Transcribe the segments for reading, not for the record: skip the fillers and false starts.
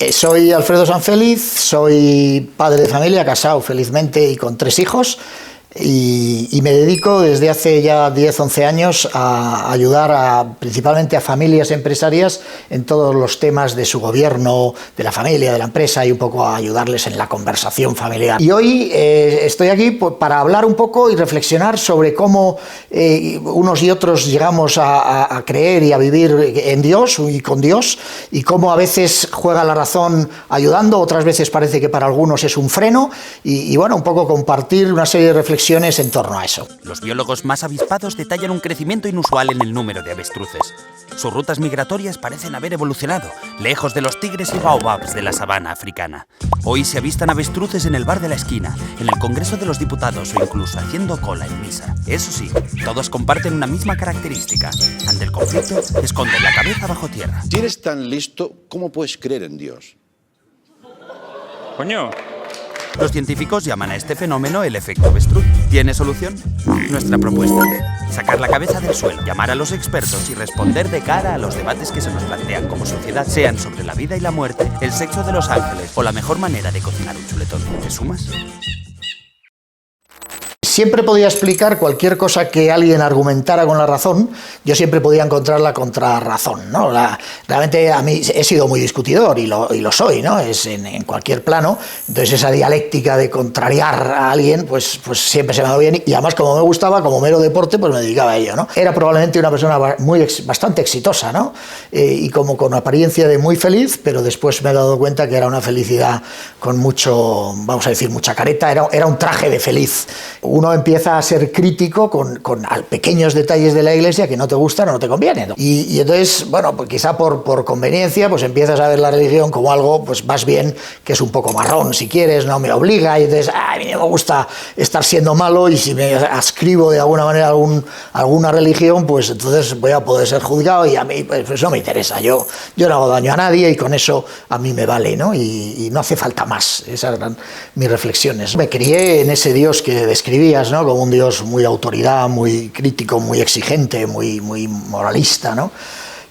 Soy Alfredo Sanfeliz, soy padre de familia, casado felizmente y con 3 hijos. Y me dedico desde hace ya 10-11 años a ayudar principalmente a familias empresarias en todos los temas de su gobierno, de la familia, de la empresa, y un poco a ayudarles en la conversación familiar. Y hoy estoy aquí para hablar un poco y reflexionar sobre cómo unos y otros llegamos a creer y a vivir en Dios y con Dios, y cómo a veces juega la razón ayudando, otras veces parece que para algunos es un freno, y bueno, un poco compartir una serie de reflexiones en torno a eso. Los biólogos más avispados detallan un crecimiento inusual en el número de avestruces. Sus rutas migratorias parecen haber evolucionado, lejos de los tigres y baobabs de la sabana africana. Hoy se avistan avestruces en el bar de la esquina, en el Congreso de los Diputados o incluso haciendo cola en misa. Eso sí, todos comparten una misma característica. Ante el conflicto, esconden la cabeza bajo tierra. Si eres tan listo, ¿cómo puedes creer en Dios? Coño. Los científicos llaman a este fenómeno el efecto avestruz. ¿Tiene solución? Nuestra propuesta: sacar la cabeza del suelo, llamar a los expertos y responder de cara a los debates que se nos plantean como sociedad, sean sobre la vida y la muerte, el sexo de los ángeles o la mejor manera de cocinar un chuletón. ¿Te sumas? Siempre podía explicar cualquier cosa que alguien argumentara con la razón, yo siempre podía encontrar la contrarrazón, ¿no? Realmente a mí he sido muy discutidor y lo soy, ¿no? Es en cualquier plano, entonces esa dialéctica de contrariar a alguien, pues siempre se me ha dado bien, y además como me gustaba, como mero deporte, pues me dedicaba a ello, ¿no? Era probablemente una persona bastante exitosa, ¿no? Y como con apariencia de muy feliz, pero después me he dado cuenta que era una felicidad con mucho, vamos a decir, mucha careta, era un traje de feliz. Uno empieza a ser crítico con pequeños detalles de la Iglesia que no te gustan o no te convienen, ¿no? Y entonces, bueno, pues quizá por conveniencia, pues empiezas a ver la religión como algo, pues más bien, que es un poco marrón, si quieres, no me obliga, y entonces, a mí no me gusta estar siendo malo, y si me adscribo de alguna manera a alguna religión, pues entonces voy a poder ser juzgado, y a mí pues no me interesa, yo no hago daño a nadie, y con eso a mí me vale, ¿no? Y no hace falta más. Esas eran mis reflexiones. Me crié en ese Dios que describía, ¿no? Como un Dios muy autoridad, muy crítico, muy exigente, muy moralista, ¿no?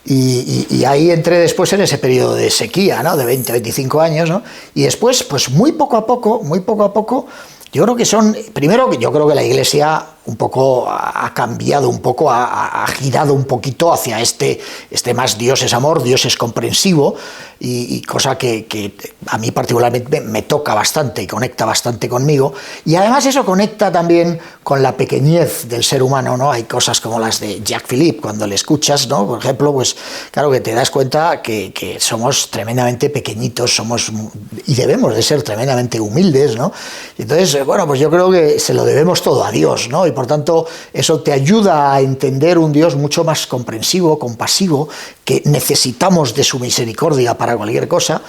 Y ahí entré después en ese periodo de sequía, ¿no? De 20-25 años, ¿no? Y después, pues muy poco a poco, yo creo que primero, yo creo que la Iglesia un poco ha cambiado un poco, ha girado un poquito hacia este más Dios es amor, Dios es comprensivo, y cosa que a mí particularmente me toca bastante y conecta bastante conmigo, y además eso conecta también con la pequeñez del ser humano, ¿no? Hay cosas como las de Jacques Philippe, cuando le escuchas, ¿no? Por ejemplo, pues claro que te das cuenta que somos tremendamente pequeñitos, y debemos de ser tremendamente humildes, ¿no? Y entonces, bueno, pues yo creo que se lo debemos todo a Dios, ¿no? Y por tanto eso te ayuda a entender un Dios mucho más comprensivo, compasivo, que necesitamos de su misericordia para cualquier cosa,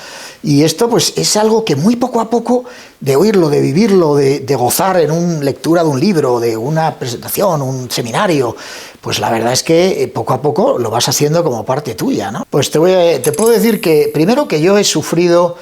y esto pues es algo que muy poco a poco, de oírlo, de vivirlo, de gozar en una lectura de un libro, de una presentación, un seminario, pues la verdad es que poco a poco lo vas haciendo como parte tuya, ¿no? Pues te puedo decir que, primero, que yo he sufrido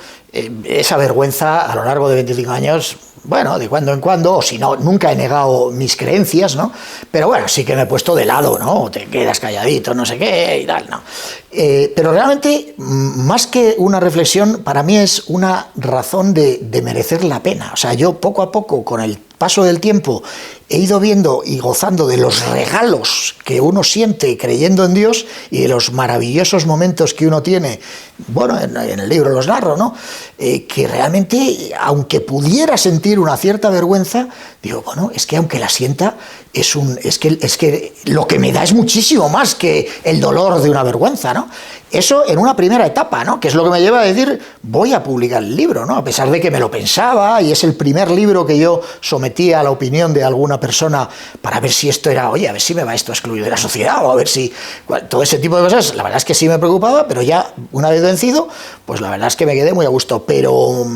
esa vergüenza a lo largo de 25 años, bueno, de cuando en cuando, o si no, nunca he negado mis creencias, ¿no? Pero bueno, sí que me he puesto de lado, ¿no? Te quedas calladito, no sé qué y tal, ¿no? Pero realmente, más que una reflexión, para mí es una razón de merecer la pena. O sea, yo poco a poco, con el paso del tiempo, he ido viendo y gozando de los regalos que uno siente creyendo en Dios y de los maravillosos momentos que uno tiene, bueno, en el libro los narro, ¿no? Que realmente, aunque pudiera sentir una cierta vergüenza, digo, bueno, es que aunque la sienta, es que lo que me da es muchísimo más que el dolor de una vergüenza, ¿no? Eso en una primera etapa, ¿no? Que es lo que me lleva a decir, voy a publicar el libro, ¿no? A pesar de que me lo pensaba, y es el primer libro que yo sometía a la opinión de alguna persona para ver si esto era, oye, a ver si me va esto a excluir de la sociedad, o a ver si... Todo ese tipo de cosas, la verdad es que sí me preocupaba, pero ya una vez vencido, pues la verdad es que me quedé muy a gusto. Pero...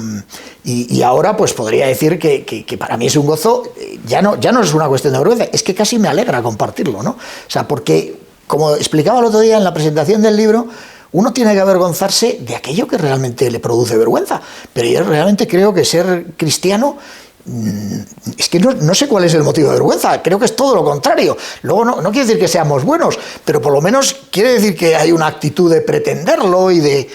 Y ahora pues podría decir que para mí es un gozo, ya no es una cuestión de vergüenza, es que casi me alegra compartirlo, ¿no? O sea, porque, como explicaba el otro día en la presentación del libro, uno tiene que avergonzarse de aquello que realmente le produce vergüenza, pero yo realmente creo que ser cristiano Es que no sé cuál es el motivo de vergüenza, creo que es todo lo contrario. Luego no quiere decir que seamos buenos, pero por lo menos quiere decir que hay una actitud de pretenderlo y de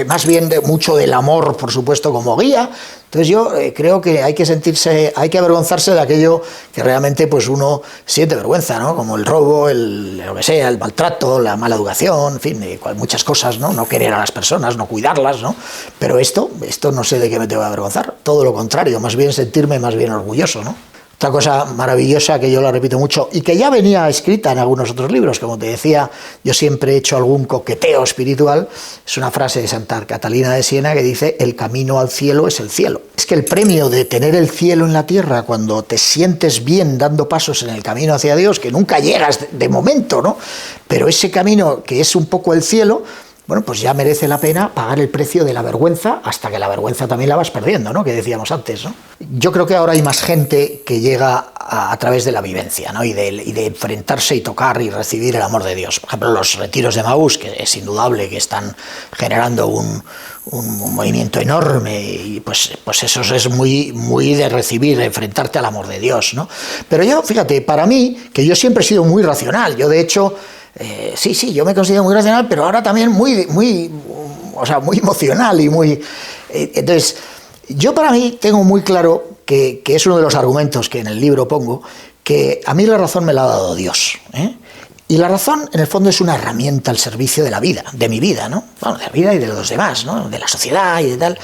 más bien de mucho del amor, por supuesto, como guía. Entonces yo creo que hay que avergonzarse de aquello que realmente pues uno siente vergüenza, ¿no? Como el robo, lo que sea, el maltrato, la mala educación, en fin, muchas cosas, ¿no? No querer a las personas, no cuidarlas, ¿no? Pero esto no sé de qué me tengo que avergonzar, todo lo contrario, más bien sentirme más bien orgulloso, ¿no? Otra cosa maravillosa que yo la repito mucho y que ya venía escrita en algunos otros libros, como te decía, yo siempre he hecho algún coqueteo espiritual, es una frase de Santa Catalina de Siena que dice: el camino al cielo es el cielo. Es que el premio de tener el cielo en la tierra, cuando te sientes bien dando pasos en el camino hacia Dios, que nunca llegas de momento, ¿no? Pero ese camino que es un poco el cielo, bueno, pues ya merece la pena pagar el precio de la vergüenza, hasta que la vergüenza también la vas perdiendo, ¿no? Que decíamos antes, ¿no? Yo creo que ahora hay más gente que llega a través de la vivencia, ¿no? Y de enfrentarse y tocar y recibir el amor de Dios. Por ejemplo, los retiros de Maús, que es indudable que están generando un movimiento enorme, y pues eso es muy de recibir, de enfrentarte al amor de Dios, ¿no? Pero yo, fíjate, para mí, que yo siempre he sido muy racional, yo de hecho... sí, yo me considero muy racional, pero ahora también muy emocional y muy... entonces, yo para mí tengo muy claro que es uno de los argumentos que en el libro pongo, que a mí la razón me la ha dado Dios, ¿eh? Y la razón, en el fondo, es una herramienta al servicio de la vida, de mi vida, ¿no? Bueno, de la vida y de los demás, ¿no? De la sociedad y de tal.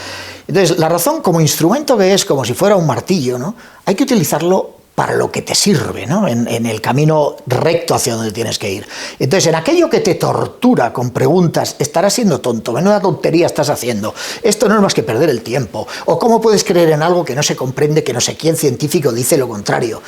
Entonces, la razón, como instrumento que es, como si fuera un martillo, ¿no? Hay que utilizarlo para lo que te sirve, ¿no? En el camino recto hacia donde tienes que ir. Entonces, en aquello que te tortura con preguntas, estarás siendo tonto, menuda tontería estás haciendo, esto no es más que perder el tiempo, o cómo puedes creer en algo que no se comprende, que no sé quién científico dice lo contrario.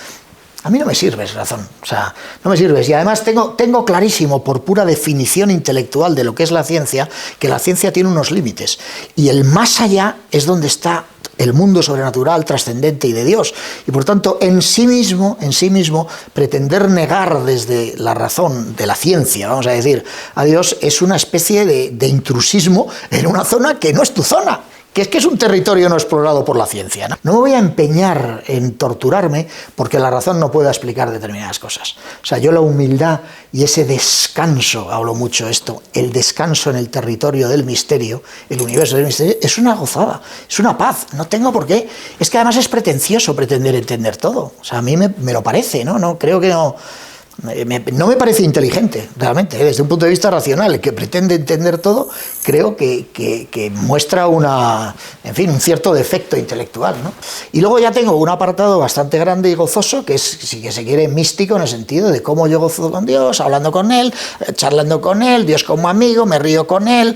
A mí no me sirves, razón, o sea, no me sirves. Y además tengo clarísimo, por pura definición intelectual de lo que es la ciencia, que la ciencia tiene unos límites. Y el más allá es donde está el mundo sobrenatural, trascendente y de Dios. Y por tanto, en sí mismo, pretender negar desde la razón de la ciencia, vamos a decir, a Dios, es una especie de intrusismo en una zona que no es tu zona. Que es un territorio no explorado por la ciencia, ¿no? No me voy a empeñar en torturarme porque la razón no pueda explicar determinadas cosas. O sea, yo la humildad y ese descanso, hablo mucho esto, el descanso en el territorio del misterio, el universo del misterio, es una gozada, es una paz, no tengo por qué. Es que además es pretencioso pretender entender todo. O sea, a mí me lo parece, ¿no? No creo que no... No me parece inteligente, realmente, desde un punto de vista racional. El que pretende entender todo, creo que muestra un cierto defecto intelectual, ¿no? Y luego ya tengo un apartado bastante grande y gozoso, que es, si que se quiere, místico, en el sentido de cómo yo gozo con Dios, hablando con Él, charlando con Él, Dios como amigo, me río con Él,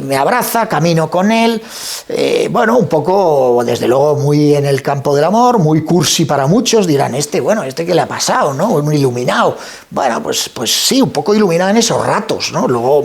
me abraza, camino con Él, un poco, desde luego, muy en el campo del amor, muy cursi para muchos, dirán, ¿qué le ha pasado, no? Un iluminado. Bueno, pues sí, un poco iluminado en esos ratos, ¿no? Luego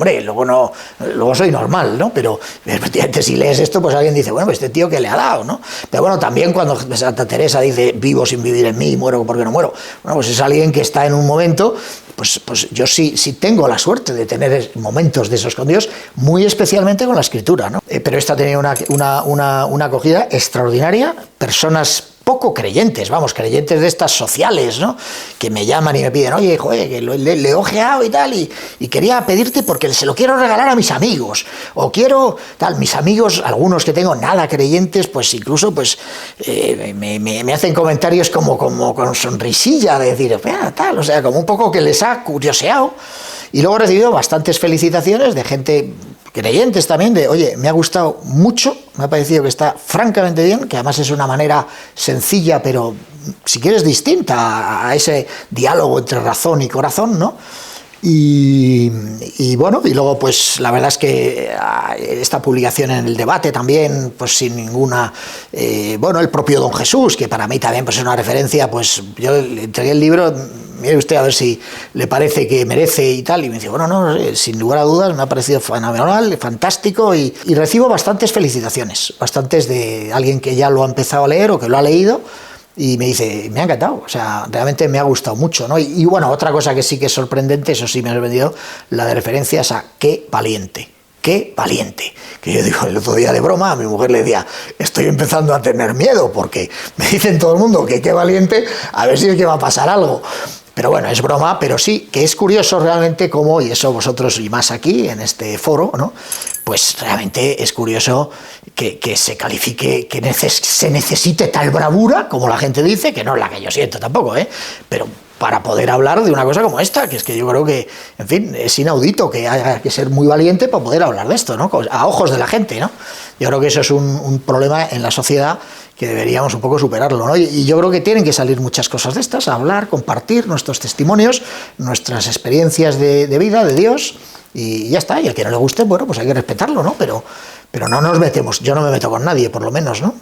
soy normal, ¿no? Pero efectivamente, si lees esto, pues alguien dice, pues este tío que le ha dado, ¿no? Pero bueno, también cuando Santa Teresa dice, vivo sin vivir en mí, muero porque no muero, bueno, pues es alguien que está en un momento, pues yo sí tengo la suerte de tener momentos de esos con Dios, muy especialmente con la escritura, ¿no? Pero esta tenía una acogida extraordinaria, personas poco creyentes, creyentes de estas sociales, ¿no? Que me llaman y me piden, oye, joder, que le he ojeado y tal, y quería pedirte porque se lo quiero regalar a mis amigos, o quiero, tal, mis amigos, algunos que tengo nada creyentes, pues incluso, me hacen comentarios como con sonrisilla, de decir, tal, o sea, como un poco que les ha curioseado, y luego he recibido bastantes felicitaciones de gente creyentes también, de, oye, me ha gustado mucho, me ha parecido que está francamente bien, que además es una manera sencilla, pero si quieres distinta a ese diálogo entre razón y corazón, ¿no? Y luego pues la verdad es que esta publicación en el debate también, pues sin ninguna, el propio Don Jesús, que para mí también pues es una referencia, pues yo le entregué el libro, mire usted a ver si le parece que merece y tal, y me dice, sin lugar a dudas me ha parecido fenomenal, fantástico, y recibo bastantes felicitaciones, bastantes de alguien que ya lo ha empezado a leer o que lo ha leído, y me dice, me ha encantado, o sea, realmente me ha gustado mucho, ¿no? Otra cosa que sí que es sorprendente, eso sí me ha vendido, la de referencias a qué valiente. qué valiente. Que yo digo, el otro día de broma a mi mujer le decía, estoy empezando a tener miedo porque me dicen todo el mundo que qué valiente, a ver si es que va a pasar algo. Pero bueno, es broma, pero sí que es curioso realmente cómo, y eso vosotros y más aquí en este foro, ¿no? Pues realmente es curioso que se califique, que se necesite tal bravura, como la gente dice, que no es la que yo siento tampoco, pero para poder hablar de una cosa como esta, que es que yo creo que, en fin, es inaudito que haya que ser muy valiente para poder hablar de esto, ¿no? A ojos de la gente, ¿no? Yo creo que eso es un problema en la sociedad que deberíamos un poco superarlo, ¿no? Y yo creo que tienen que salir muchas cosas de estas, a hablar, compartir nuestros testimonios, nuestras experiencias de vida, de Dios, y ya está. Y al que no le guste, bueno, pues hay que respetarlo, ¿no? Pero no nos metemos, yo no me meto con nadie, por lo menos, ¿no?